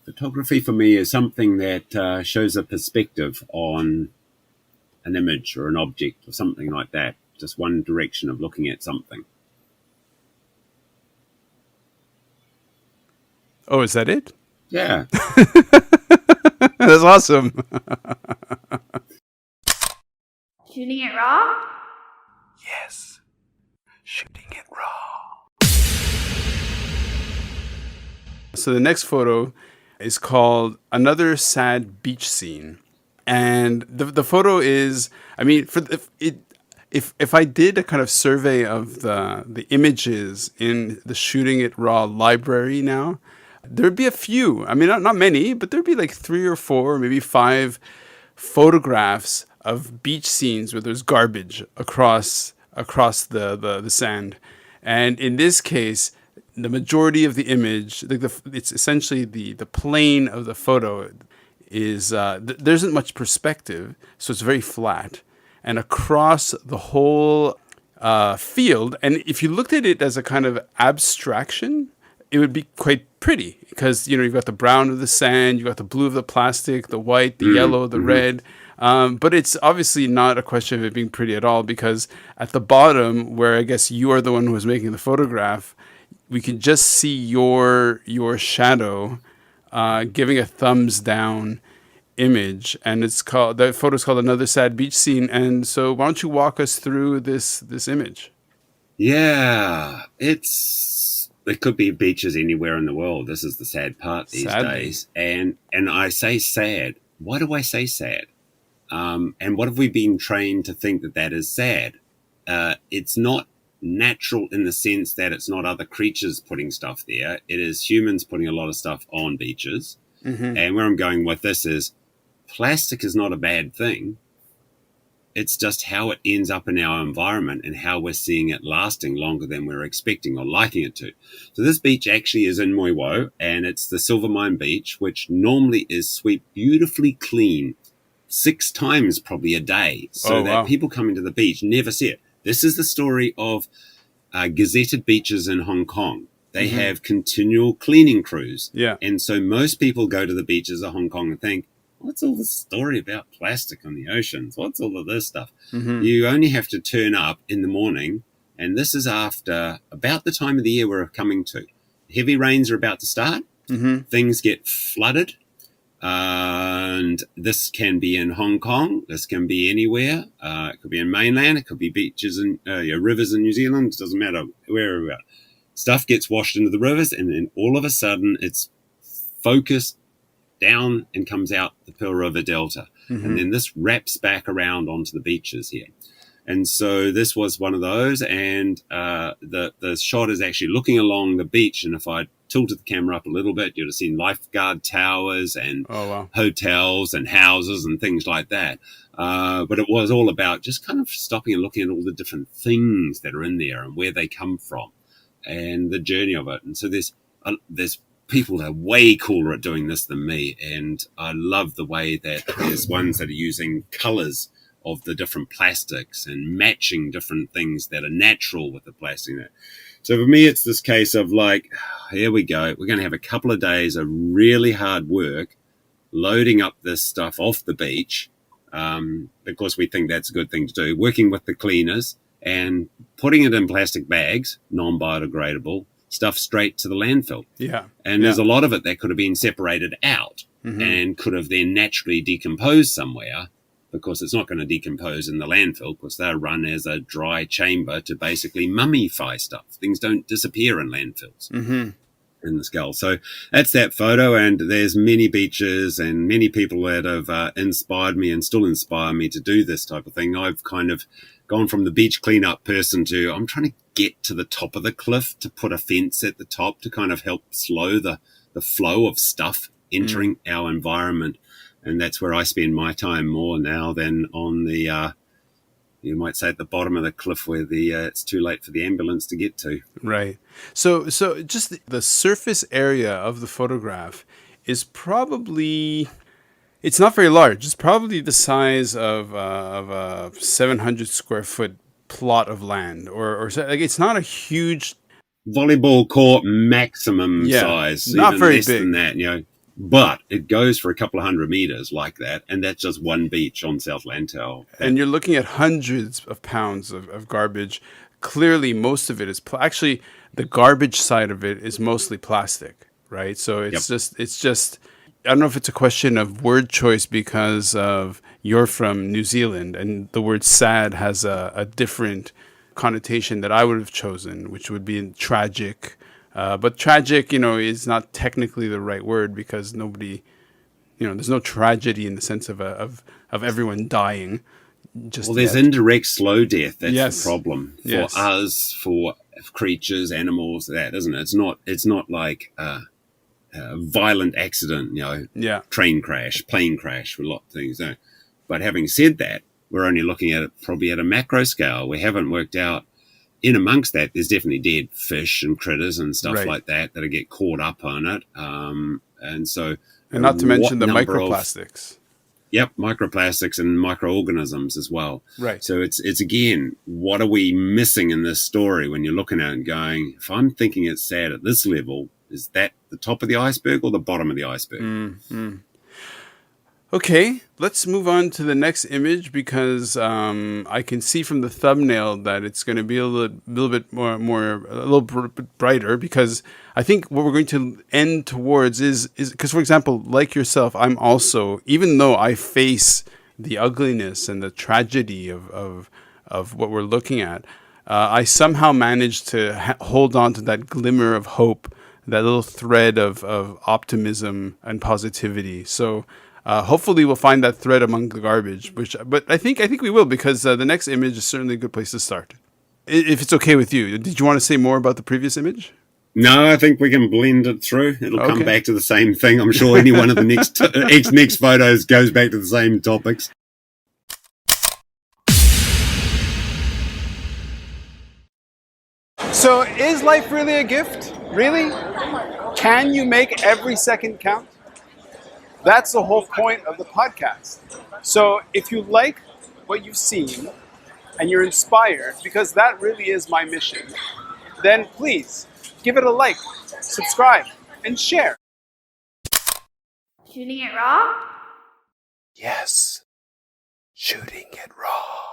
Photography for me is something that shows a perspective on an image or an object or something like that. Just one direction of looking at something. Oh, is that it? Yeah. That's awesome. Shooting it raw? Yes. Shooting it raw. So the next photo is called Another Sad Beach Scene. And the photo is, I mean, if I did a kind of survey of the images in the Shooting It Raw library now, there'd be a few. I mean, not many, but there'd be like 3 or 4, maybe 5 photographs of beach scenes where there's garbage across the sand. And in this case, the majority of the image, it's essentially the plane of the photo is there isn't much perspective, so it's very flat. And across the whole field, and if you looked at it as a kind of abstraction, it would be quite pretty because, you've got the brown of the sand, you've got the blue of the plastic, the white, the yellow, the red. But it's obviously not a question of it being pretty at all, because at the bottom, where I guess you are the one who was making the photograph, we can just see your shadow giving a thumbs down image, and the photo is called Another Sad Beach Scene. And so why don't you walk us through this image? Yeah, it could be beaches anywhere in the world. This is the sad part these days. And I say sad. Why do I say sad? And what have we been trained to think that is sad? It's not natural in the sense that it's not other creatures putting stuff there. It is humans putting a lot of stuff on beaches. Mm-hmm. And where I'm going with this is plastic is not a bad thing. It's just how it ends up in our environment and how we're seeing it lasting longer than we're expecting or liking it to. So this beach actually is in Moiwo, and it's the Silvermine Beach, which normally is swept beautifully clean 6 times probably a day, so that people coming to the beach never see it. This is the story of gazetted beaches in Hong Kong. They have continual cleaning crews. Yeah. And so most people go to the beaches of Hong Kong and think, what's all this story about plastic on the oceans? What's all of this stuff? Mm-hmm. You only have to turn up in the morning, and this is after about the time of the year we're coming to. Heavy rains are about to start. Mm-hmm. Things get flooded. And this can be in Hong Kong. This can be anywhere. It could be in mainland. It could be beaches and rivers in New Zealand. It doesn't matter where we're at. Stuff gets washed into the rivers, and then all of a sudden it's focused down and comes out the Pearl River Delta. Mm-hmm. And then this wraps back around onto the beaches here. And so this was one of those, and the shot is actually looking along the beach, and if I tilted the camera up a little bit, you'd have seen lifeguard towers and hotels and houses and things like that. But it was all about just kind of stopping and looking at all the different things that are in there and where they come from and the journey of it. And so there's people that are way cooler at doing this than me, and I love the way that there's ones that are using colors of the different plastics and matching different things that are natural with the plastic. So for me, it's this case of like, here we go. We're going to have a couple of days of really hard work loading up this stuff off the beach because we think that's a good thing to do, working with the cleaners and putting it in plastic bags, non-biodegradable, stuff straight to the landfill. Yeah. And there's a lot of it that could have been separated out and could have then naturally decomposed somewhere, because it's not going to decompose in the landfill, because they're run as a dry chamber to basically mummify stuff. Things don't disappear in landfills in the skull. So that's that photo, and there's many beaches and many people that have inspired me and still inspire me to do this type of thing. I've kind of gone from the beach cleanup person to I'm trying to get to the top of the cliff to put a fence at the top to kind of help slow the flow of stuff entering our environment. And that's where I spend my time more now than on the, you might say, at the bottom of the cliff where it's too late for the ambulance to get to. Right. So just the surface area of the photograph is probably, it's not very large. It's probably the size of a 700 square foot plot of land, or like it's not a huge volleyball court maximum size. Not even very less big. than that, But it goes for a couple of 100 meters like that, and that's just one beach on South Lantau. And you're looking at hundreds of pounds of garbage. Clearly, most of it is actually the garbage side of it is mostly plastic, right? So it's just. I don't know if it's a question of word choice because of you're from New Zealand and the word sad has a different connotation that I would have chosen, which would be tragic. But tragic, is not technically the right word because nobody, there's no tragedy in the sense of everyone dying. There's indirect slow death. That's the problem for Yes. us, for creatures, animals. That isn't it? It's not like a violent accident. Train crash, plane crash, with a lot of things. But having said that, we're only looking at it probably at a macro scale. We haven't worked out. In amongst that, there's definitely dead fish and critters and stuff like that get caught up on it. And not to mention the microplastics. Microplastics and microorganisms as well. Right. So it's again, what are we missing in this story when you're looking at it and going, if I'm thinking it's sad at this level, is that the top of the iceberg or the bottom of the iceberg? Mm-hmm. Okay, let's move on to the next image because I can see from the thumbnail that it's going to be a little bit brighter because I think what we're going to end towards is because, for example, like yourself, I'm also, even though I face the ugliness and the tragedy of what we're looking at, I somehow managed to hold on to that glimmer of hope, that little thread of optimism and positivity. So. Hopefully we'll find that thread among the garbage, but I think we will because the next image is certainly a good place to start. If it's okay with you, did you want to say more about the previous image? No, I think we can blend it through. It'll come back to the same thing. I'm sure any one of the next photos goes back to the same topics. So is life really a gift? Really? Can you make every second count? That's the whole point of the podcast. So if you like what you've seen and you're inspired, because that really is my mission, then please give it a like, subscribe, and share. Shooting it raw? Yes, shooting it raw.